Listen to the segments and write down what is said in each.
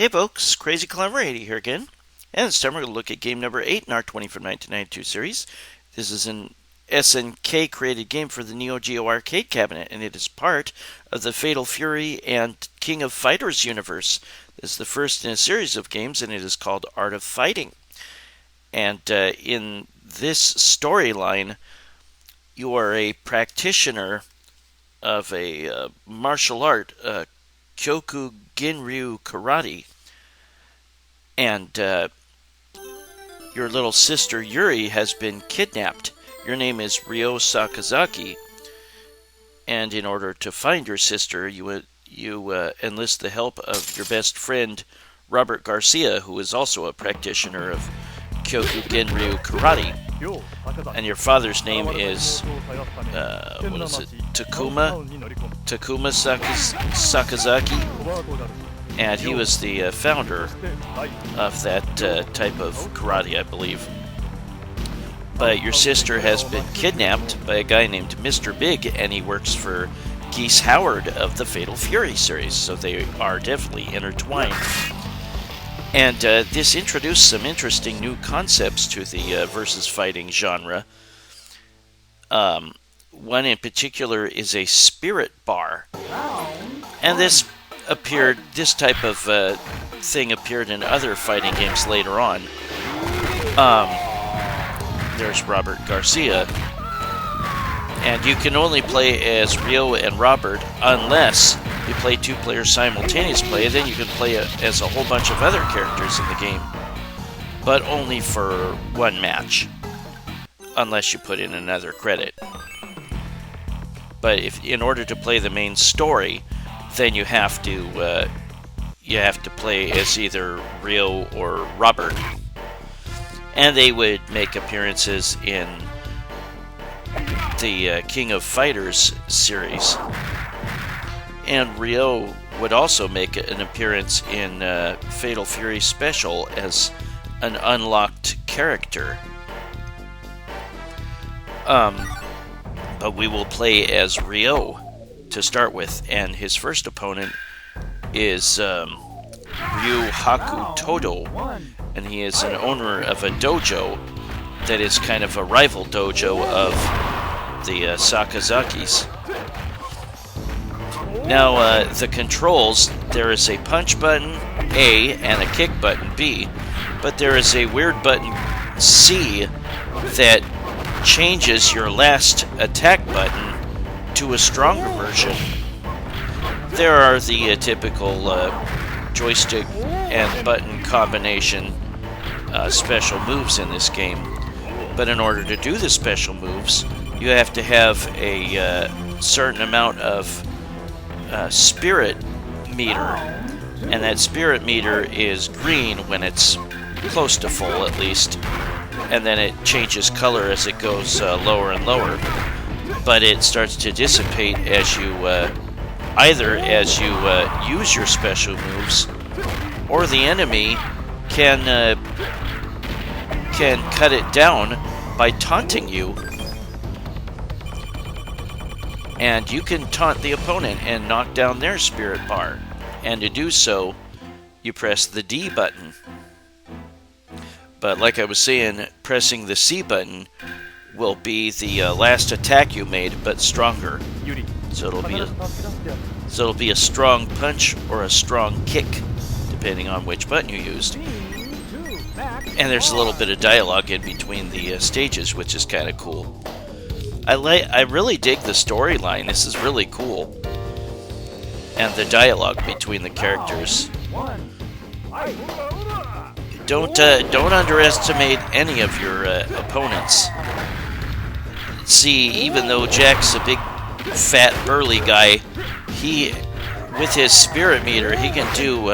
Hey folks, Crazy Clever 80 here again, and this time we're going to look at game number 8 in our 20 from 1992 series. This is an SNK created game for the Neo Geo arcade cabinet, and it is part of the Fatal Fury and King of Fighters universe. This is the first in a series of games, and it is called Art of Fighting. And in this storyline, you are a practitioner of a martial art, Kyoku Ginryu Karate, and your little sister Yuri has been kidnapped. Your name is Ryo Sakazaki, and in order to find your sister, you enlist the help of your best friend Robert Garcia, who is also a practitioner of Kyoku Ginryu Karate. And your father's name is Takuma Sakazaki, and he was the founder of that type of karate, I believe. But your sister has been kidnapped by a guy named Mr. Big, and he works for Geese Howard of the Fatal Fury series, so they are definitely intertwined. And this introduced some interesting new concepts to the versus fighting genre. One in particular is a spirit bar. And this type of thing appeared in other fighting games later on. There's Robert Garcia. And you can only play as Ryo and Robert unless you play two players simultaneous play, then you can play as a whole bunch of other characters in the game, but only for one match, unless you put in another credit. But in order to play the main story, then you have to play as either Ryo or Robert, and they would make appearances in the King of Fighters series. And Ryo would also make an appearance in Fatal Fury Special as an unlocked character. But we will play as Ryo to start with, and his first opponent is Ryu Haku Todo, and he is an owner of a dojo that is kind of a rival dojo of the Sakazakis. Now, the controls, there is a punch button, A, and a kick button, B, but there is a weird button, C, that changes your last attack button to a stronger version. There are the typical joystick and button combination special moves in this game, but in order to do the special moves, you have to have a certain amount of spirit meter, and that spirit meter is green when it's close to full, at least, and then it changes color as it goes lower and lower, but it starts to dissipate as you use your special moves, or the enemy can cut it down by taunting you. And you can taunt the opponent and knock down their spirit bar. And to do so, you press the D button. But like I was saying, pressing the C button will be the last attack you made, but stronger. So it'll be a strong punch or a strong kick, depending on which button you used. And there's a little bit of dialogue in between the stages, which is kind of cool. I really dig the storyline. This is really cool. And the dialogue between the characters. Don't underestimate any of your opponents. See, even though Jack's a big, fat, burly guy, with his spirit meter, he can do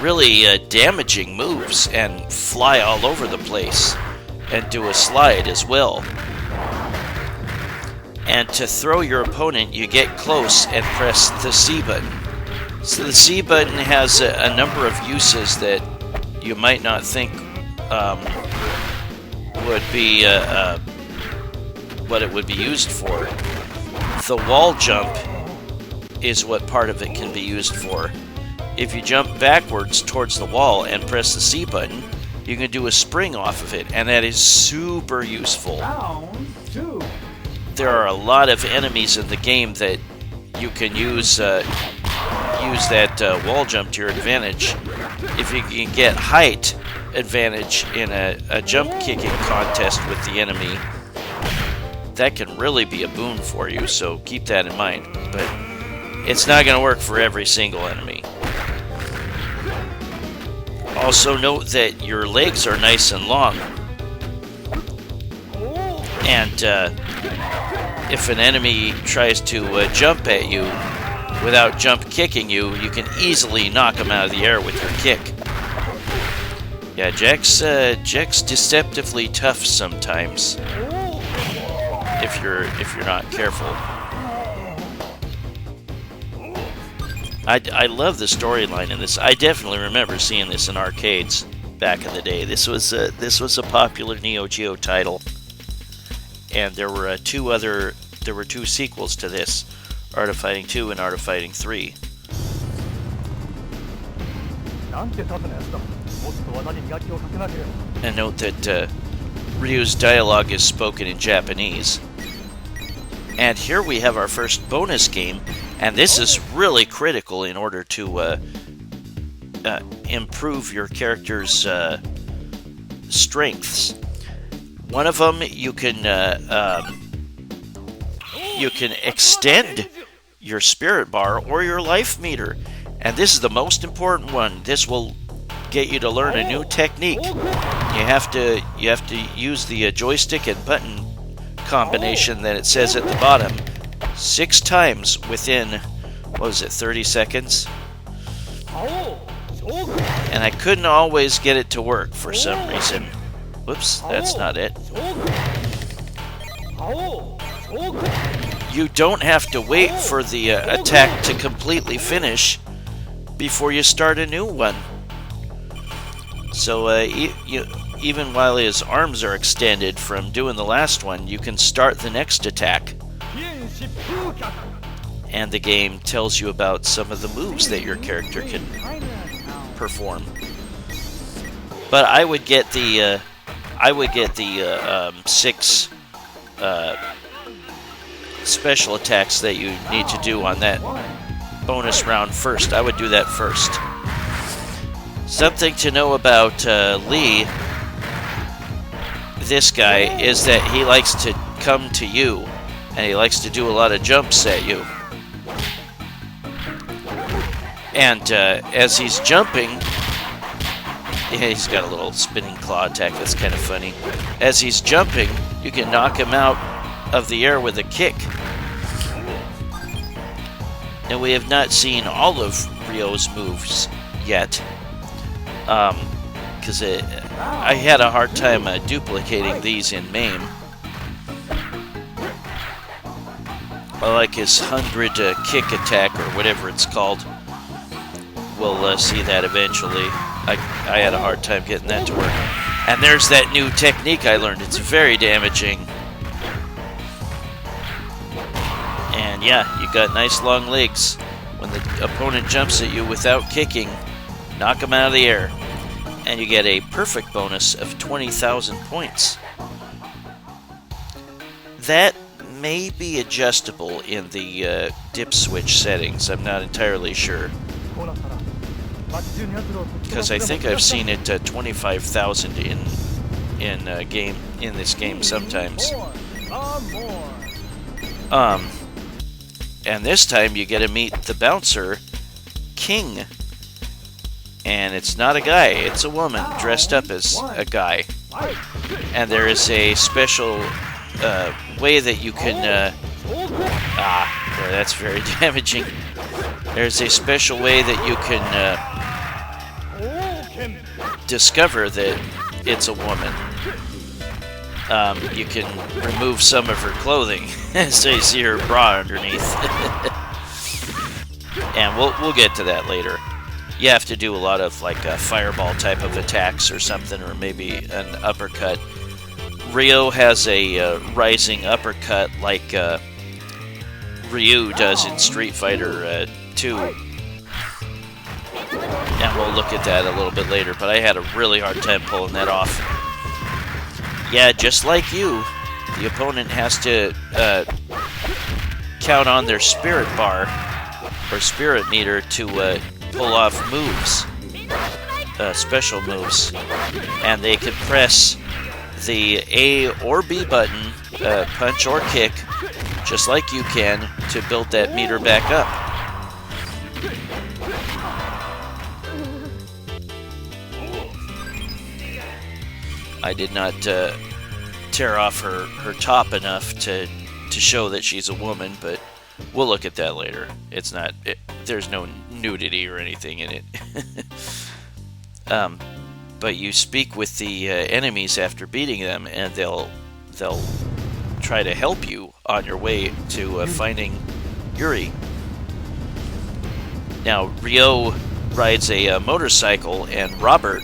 really damaging moves and fly all over the place, and do a slide as well. And to throw your opponent, you get close and press the C button. So the C button has a number of uses that you might not think would be what it would be used for. The wall jump is what part of it can be used for. if you jump backwards towards the wall and press the C button, you can do a spring off of it, and that is super useful. There are a lot of enemies in the game that you can use that wall jump to your advantage. If you can get height advantage in a jump kicking contest with the enemy, that can really be a boon for you, so keep that in mind. But it's not going to work for every single enemy. Also note that your legs are nice and long. And if an enemy tries to jump at you without jump kicking you, you can easily knock them out of the air with your kick. Yeah, Jack's deceptively tough sometimes if you're not careful. I love the storyline in this. I definitely remember seeing this in arcades back in the day. This was a popular Neo Geo title, and there were two sequels to this, Art of Fighting 2 and Art of Fighting 3. And note that Ryu's dialogue is spoken in Japanese. And here we have our first bonus game, and this is really critical in order to improve your character's strengths. One of them, you can extend your spirit bar or your life meter, and this is the most important one. This will get you to learn a new technique. You have to use the joystick and button combination that it says at the bottom 6 times within, what was it, 30 seconds? And I couldn't always get it to work for some reason. Whoops, that's not it. You don't have to wait for the attack to completely finish before you start a new one. So even while his arms are extended from doing the last one, you can start the next attack. And the game tells you about some of the moves that your character can perform. But I would get the 6 special attacks that you need to do on that bonus round first. I would do that first. Something to know about Lee, this guy, is that he likes to come to you, and he likes to do a lot of jumps at you. And as he's jumping, yeah, he's got a little spinning claw attack that's kind of funny. As he's jumping, you can knock him out of the air with a kick. Now, we have not seen all of Ryo's moves yet, because I had a hard time duplicating these in MAME. I like his 100 kick attack, or whatever it's called. We'll see that eventually. I had a hard time getting that to work. And there's that new technique I learned. It's very damaging. And yeah, you got nice long legs. When the opponent jumps at you without kicking, knock him out of the air. And you get a perfect bonus of 20,000 points. That may be adjustable in the dip switch settings. I'm not entirely sure. Because I think I've seen it 25,000 in this game sometimes. And this time you get to meet the bouncer, King. And it's not a guy, it's a woman dressed up as a guy. And there is a special way that you can... that's very damaging. There's a special way that you can discover that it's a woman. You can remove some of her clothing, so you see her bra underneath. And we'll get to that later. You have to do a lot of like fireball type of attacks or something, or maybe an uppercut. Ryo has a rising uppercut like Ryu does in Street Fighter 2. And we'll look at that a little bit later, but I had a really hard time pulling that off. Yeah, just like you, the opponent has to count on their spirit bar or spirit meter to pull off moves, special moves, and they can press the A or B button, punch or kick, just like you can, to build that meter back up. I did not tear off her top enough to show that she's a woman, but we'll look at that later. It's not. There's no nudity or anything in it. But you speak with the enemies after beating them, and they'll try to help you on your way to finding Yuri. Now, Ryo rides a motorcycle, and Robert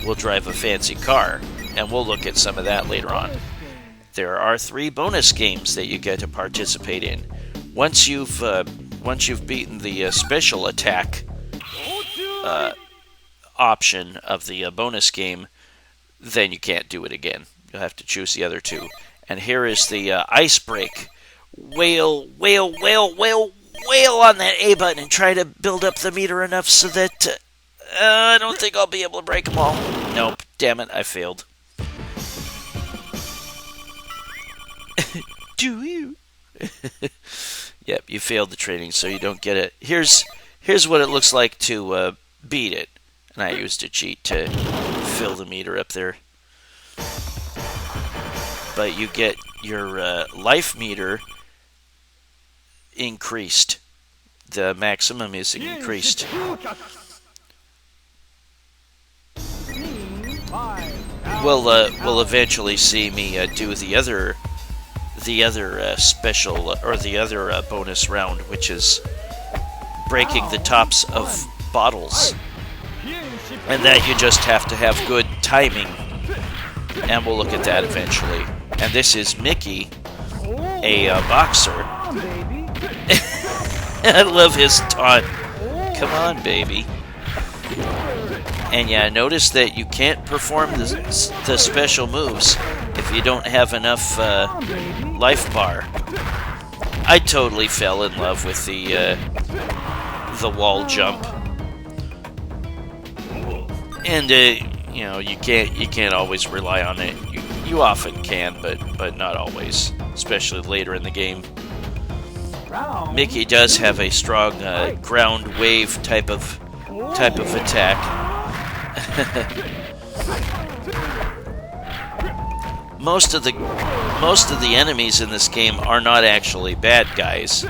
will drive a fancy car, and we'll look at some of that later on. There are 3 bonus games that you get to participate in. Once you've beaten the special attack option of the bonus game, then you can't do it again. You'll have to choose the other 2. And here is the ice break. Wail on that A button and try to build up the meter enough so that I don't think I'll be able to break them all. Nope, damn it, I failed. Do you? Yep, you failed the training, so you don't get it. Here's what it looks like to beat it. And I used a cheat to fill the meter up there. But you get your life meter increased. The maximum is increased. We'll eventually see me do the other special or the other bonus round, which is breaking the tops of bottles, and that you just have to have good timing, and we'll look at that eventually. And this is Mickey, a boxer. I love his taunt. Come on, baby. And yeah, notice that you can't perform the special moves if you don't have enough life bar. I totally fell in love with the wall jump, and you know, you can't always rely on it. You often can, but not always, especially later in the game. Mickey does have a strong ground wave type of attack. Most of the enemies in this game are not actually bad guys,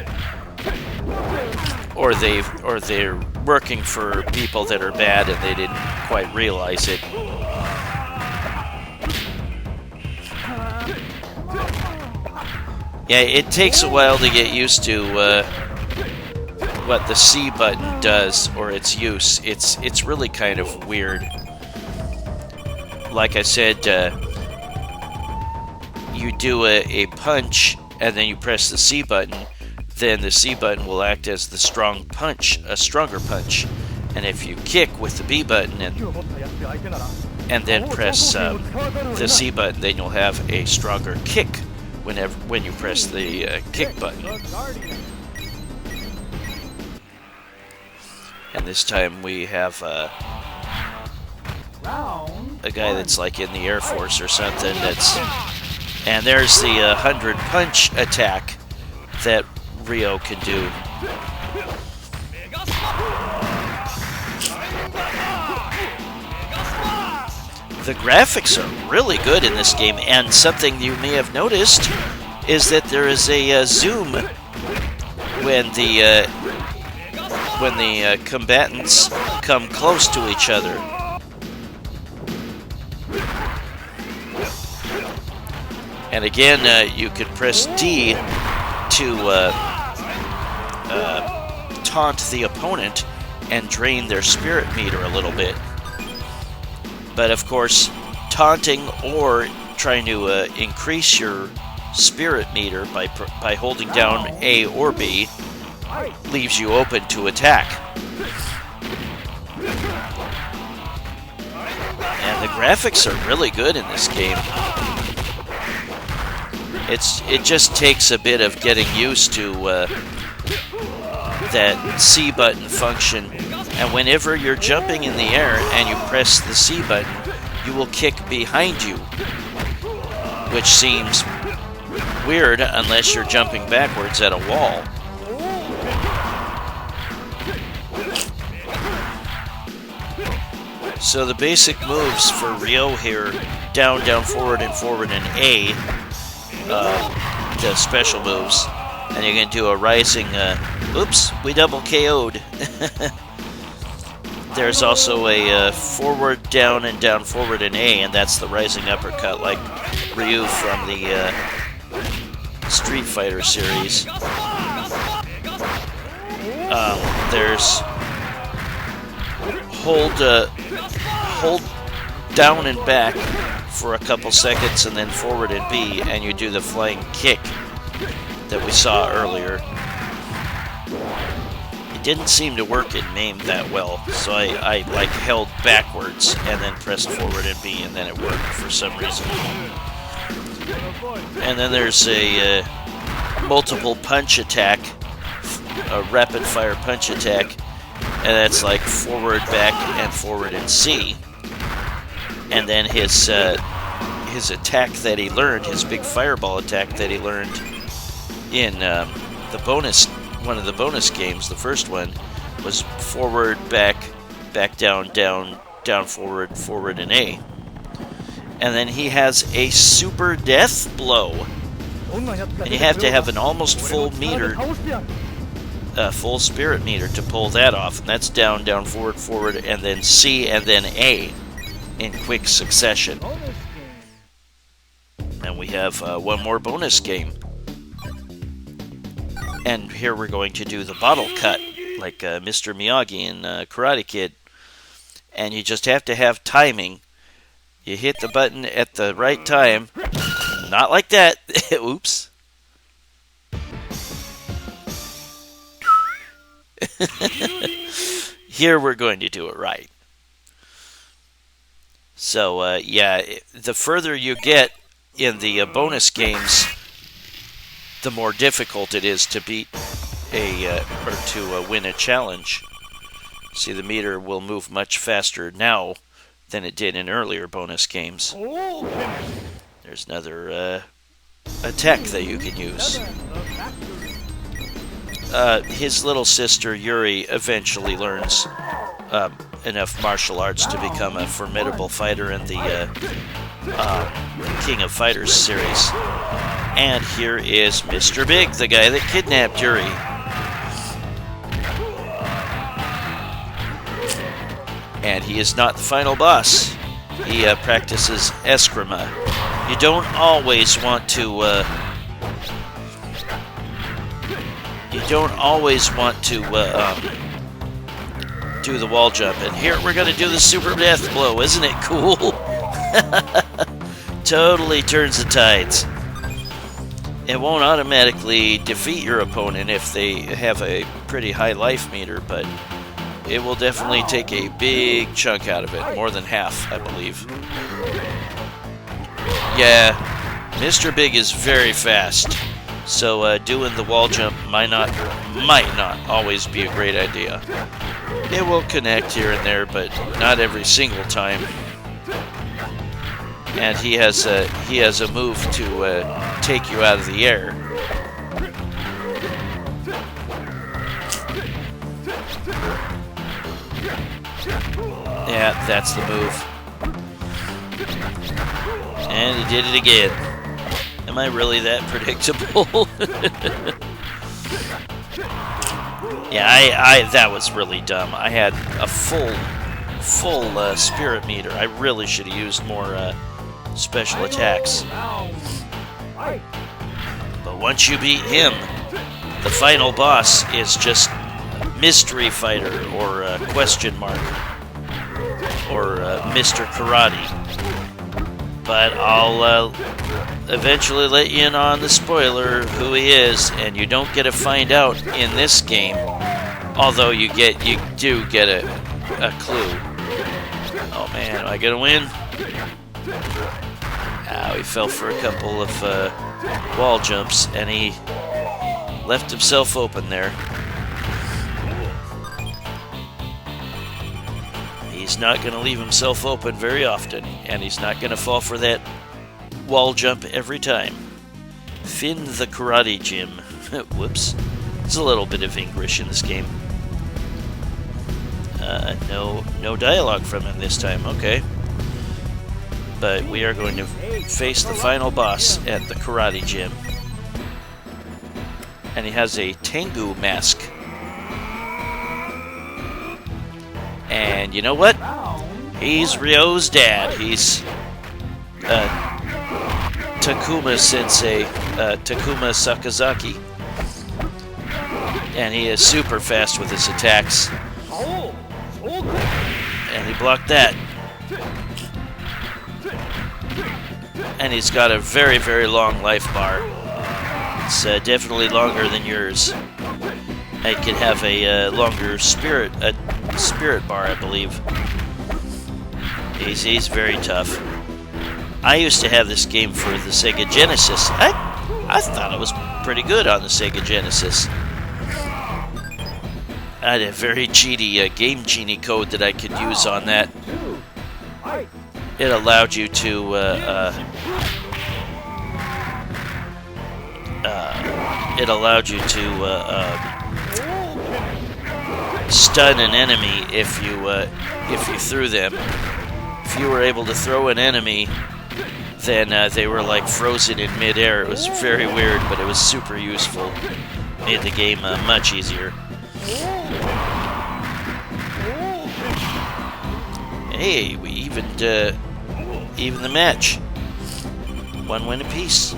or they're working for people that are bad and they didn't quite realize it. Yeah, it takes a while to get used to what the C button does or its use. It's really kind of weird. Like I said, you do a punch and then you press the C button, then the C button will act as the strong punch, a stronger punch. And if you kick with the B button and then press the C button, then you'll have a stronger kick when you press the kick button. And this time we have a guy that's like in the Air Force or something. And there's the 100 punch attack that Ryo can do. The graphics are really good in this game, and something you may have noticed is that there is a zoom when the combatants come close to each other. And again, you could press D to taunt the opponent and drain their spirit meter a little bit. But of course, taunting or trying to increase your spirit meter by holding down A or B leaves you open to attack. The graphics are really good in this game. It just takes a bit of getting used to that C button function, and whenever you're jumping in the air and you press the C button, you will kick behind you, which seems weird unless you're jumping backwards at a wall. So the basic moves for Ryo here: down, down, forward, and A. The special moves, and you can do a rising. Oops, we double KO'd. There's also a forward, down, and down, forward, and A, and that's the rising uppercut, like Ryu from the Street Fighter series. There's hold down and back for a couple seconds, and then forward and B, and you do the flying kick that we saw earlier. It didn't seem to work in MAME that well, so I like held backwards and then pressed forward and B, and then it worked for some reason. And then there's a multiple punch attack, a rapid fire punch attack, and that's like forward, back, and forward and C. And then his attack that he learned, his big fireball attack that he learned in one of the bonus games, the first one, was forward, back, back, down, down, down, forward, forward, and A. And then he has a super death blow. And you have to have an almost full meter, full spirit meter to pull that off. And that's down, down, forward, forward, and then C, and then A in quick succession. And we have one more bonus game. And here we're going to do the bottle cut, like Mr. Miyagi in Karate Kid. And you just have to have timing. You hit the button at the right time. Not like that. Oops. Here we're going to do it right. So, yeah, the further you get in the bonus games, the more difficult it is to beat or to win a challenge. See, the meter will move much faster now than it did in earlier bonus games. There's another attack that you can use. His little sister, Yuri, eventually learns enough martial arts to become a formidable fighter in the King of Fighters series. And here is Mr. Big, the guy that kidnapped Yuri. And he is not the final boss. He practices eskrima. You don't always want to do the wall jump. And here we're going to do the super death blow. Isn't it cool? Totally turns the tides. It won't automatically defeat your opponent if they have a pretty high life meter, but it will definitely take a big chunk out of it. More than half, I believe. Yeah, Mr. Big is very fast. So doing the wall jump might not always be a great idea. It will connect here and there, but not every single time. And he has a move to take you out of the air. Yeah, that's the move. And he did it again. Am I really that predictable? Yeah, that was really dumb. I had a full spirit meter. I really should have used more special attacks. But once you beat him, the final boss is just Mystery Fighter or Question Mark or Mr. Karate. But I'll eventually let you in on the spoiler who he is, and you don't get to find out in this game. Although you do get a clue. Oh man, am I gonna win? He fell for a couple of wall jumps, and he left himself open there. He's not going to leave himself open very often, and he's not going to fall for that wall jump every time. Finn the Karate Gym. Whoops. There's a little bit of English in this game. No dialogue from him this time. Okay. But we are going to face the final boss at the Karate Gym. And he has a Tengu mask. And you know what? He's Ryo's dad. He's Takuma Sensei, Takuma Sakazaki. And he is super fast with his attacks. And he blocked that. And he's got a very, very long life bar. It's definitely longer than yours. It can have a longer spirit bar, I believe. He's very tough. I used to have this game for the Sega Genesis. I thought it was pretty good on the Sega Genesis. I had a very cheaty Game Genie code that I could use on that. It allowed you to stun an enemy if you threw them. If you were able to throw an enemy, then they were like frozen in midair. It was very weird, but it was super useful. Made the game much easier. Hey, we evened the match. 1 win apiece.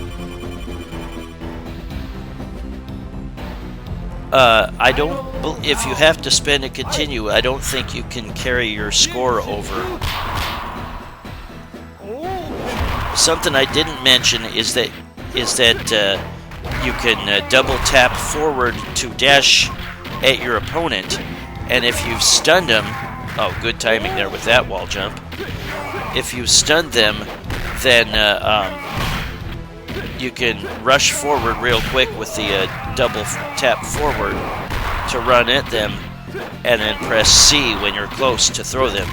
I don't. If you have to spend a continue, I don't think you can carry your score over. Something I didn't mention is that you can double tap forward to dash at your opponent, and if you've stunned them, oh, good timing there with that wall jump. If you stunned them, then you can rush forward real quick with the double tap forward to run at them, and then press C when you're close to throw them.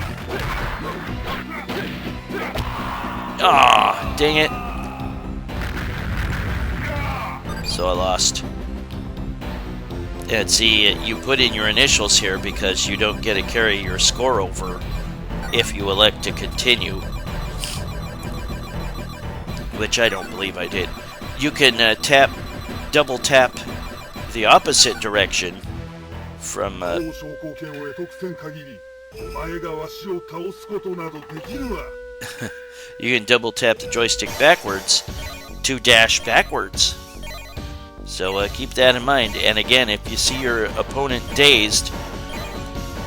Ah, dang it. So I lost. And see, you put in your initials here because you don't get to carry your score over if you elect to continue. Which I don't believe I did. You can double tap the opposite direction from... You can double tap the joystick backwards to dash backwards. So keep that in mind. And again, if you see your opponent dazed,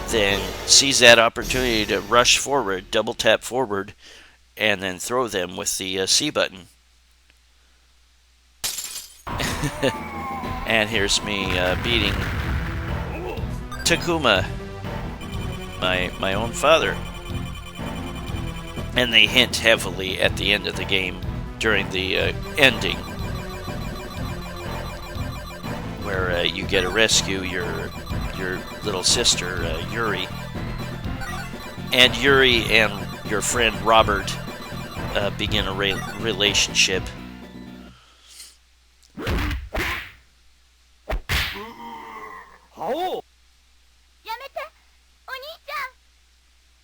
then seize that opportunity to rush forward, double tap forward, and then throw them with the C button. And here's me beating Takuma, my own father. And they hint heavily at the end of the game during the ending, where you get to rescue your little sister, Yuri. And Yuri and your friend Robert begin a relationship.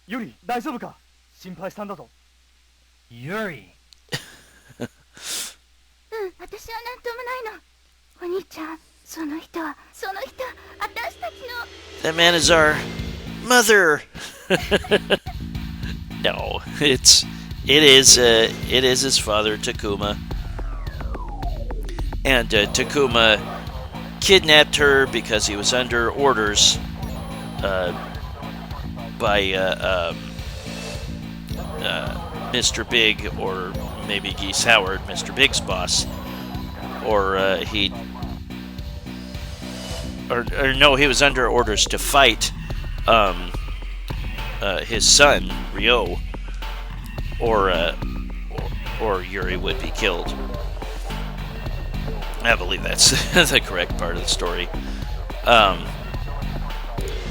Yuri, 大丈夫か? 心配したんだぞ。Yuri。私はなんともないの。お兄ちゃん、その人、私たちの。That man is our mother. No, it is his father, Takuma. And Takuma kidnapped her because he was under orders by Mr. Big, or maybe Geese Howard, Mr. Big's boss, or no, he was under orders to fight his son Ryo, or Yuri would be killed. I believe that's the correct part of the story.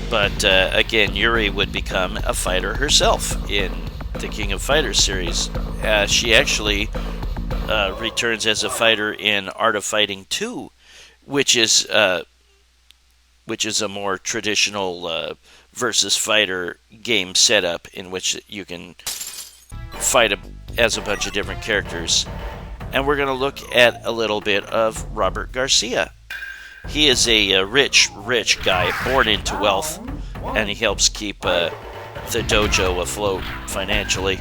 But again, Yuri would become a fighter herself in the King of Fighters series. She actually returns as a fighter in Art of Fighting 2, which is a more traditional versus fighter game setup in which you can fight as a bunch of different characters. And we're going to look at a little bit of Robert Garcia. He is a rich guy, born into wealth, and he helps keep the dojo afloat financially.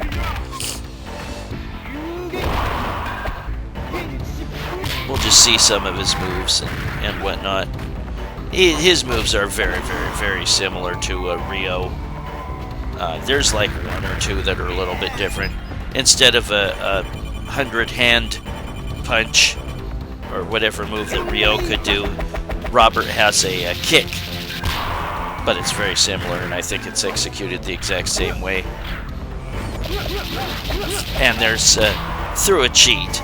We'll just see some of his moves and whatnot. His moves are very similar to Ryo. There's like one or two that are a little bit different. Instead of a 100-hand punch or whatever move that Ryo could do, Robert has a kick, but it's very similar, and I think it's executed the exact same way. And there's through a cheat,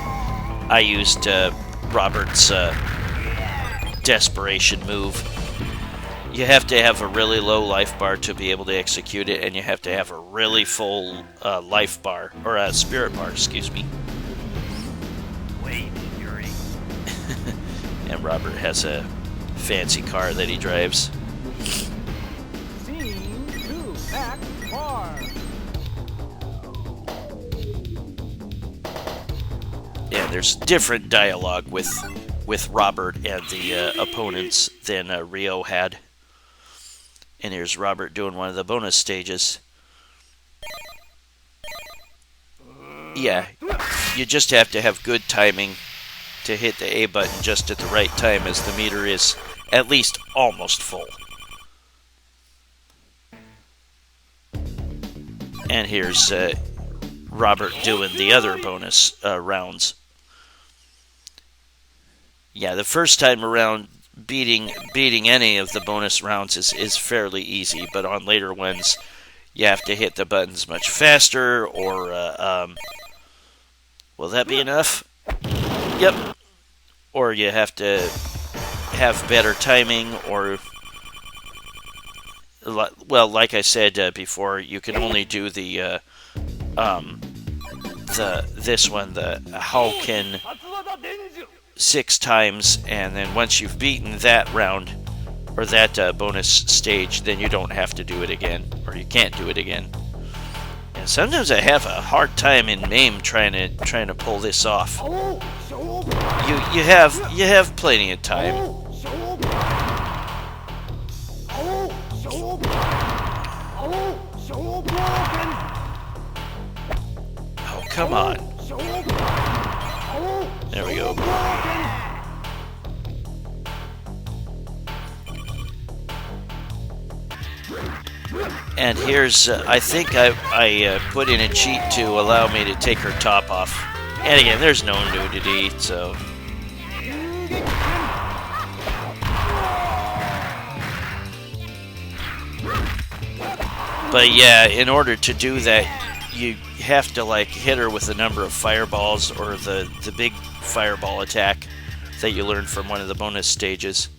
I used Robert's desperation move. You have to have a really low life bar to be able to execute it, and you have to have a really full life bar, or a spirit bar, excuse me. Wait, Yuri. And Robert has a fancy car that he drives. Scene 2, back bar. Yeah, there's different dialogue with Robert and the opponents than Ryo had. And here's Robert doing one of the bonus stages. Yeah, you just have to have good timing to hit the A button just at the right time, as the meter is at least almost full. And here's Robert doing the other bonus rounds. Yeah, the first time around, beating any of the bonus rounds is fairly easy, but on later ones, you have to hit the buttons much faster, or will that be enough? Yep. Or you have to have better timing, or well, like I said before, you can only do the this one, the Hauken, 6 times, and then once you've beaten that round or that bonus stage, then you don't have to do it again, or you can't do it again. And sometimes I have a hard time in MAME trying to pull this off. You have plenty of time. Oh, come on. There we go. And here's, I think I put in a cheat to allow me to take her top off. And again, there's no nudity, so... But yeah, in order to do that, you have to like hit her with a number of fireballs, or the big fireball attack that you learned from one of the bonus stages.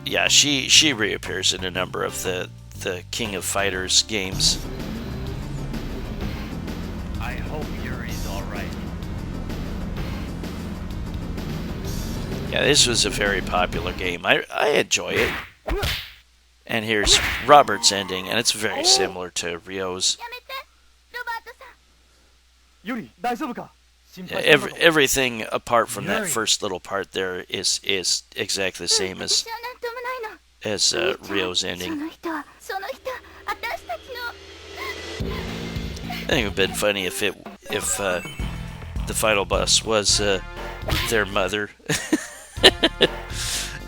Yeah, she reappears in a number of the King of Fighters games. I hope Yuri's alright. Yeah, this was a very popular game. I enjoy it. And here's Robert's ending, and it's very similar to Ryo's. やめてロバートさん Yuri, 大丈夫か? Yeah, everything apart from that first little part there is exactly the same as 私はなんともないの Ryo's ending. その人私たちの I think it would have been funny if the final boss was their mother.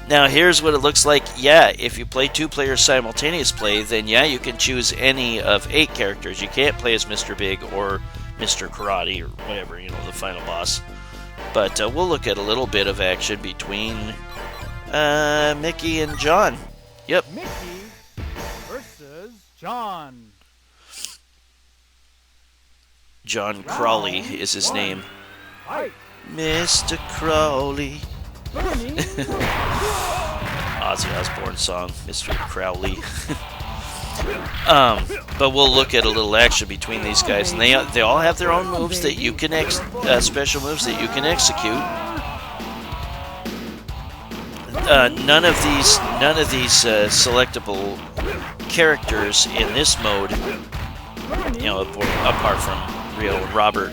Now here's what it looks like. Yeah, if you play 2 players simultaneous play, then yeah, you can choose any of 8 characters. You can't play as Mr. Big or Mr. Karate or whatever, the final boss. But we'll look at a little bit of action between Mickey and John. Yep. Mickey John. John Crawley is his name. Fight. Mr. Crawley. Burning. Ozzy Osbourne song, Mr. Crowley. But we'll look at a little action between these guys, and they all have their own moves that you can special moves that you can execute. None of these selectable characters in this mode, apart from Rio and Robert,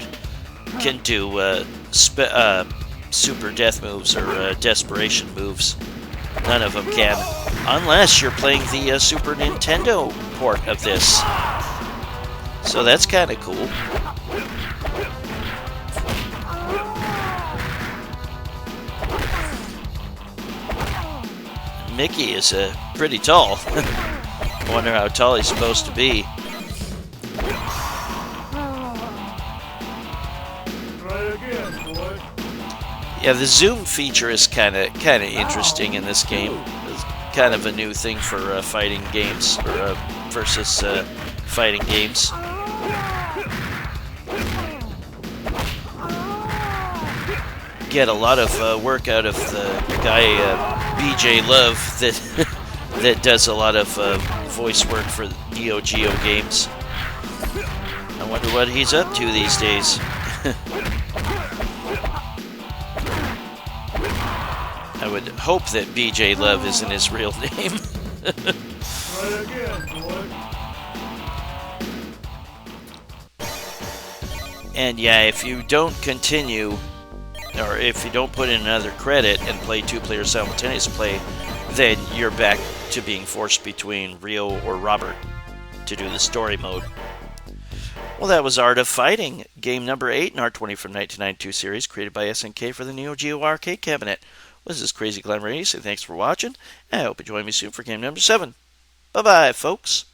can do super death moves or desperation moves. None of them can, unless you're playing the Super Nintendo port of this. So that's kind of cool. Mickey is pretty tall. I wonder how tall he's supposed to be. Yeah, the zoom feature is kind of interesting in this game. It's kind of a new thing for fighting games or versus fighting games. Get a lot of work out of the guy BJ Love that does a lot of voice work for Neo Geo games. I wonder what he's up to these days. I would hope that BJ Love isn't his real name. And yeah, if you don't continue, or if you don't put in another credit and play two-player simultaneous play, then you're back to being forced between Rio or Robert to do the story mode. Well, that was Art of Fighting, game number 8 in our 20 from 1992 series, created by SNK for the Neo Geo arcade cabinet. This is Crazy Glenn Ray, so thanks for watching, and I hope you join me soon for game number 7. Bye-bye, folks.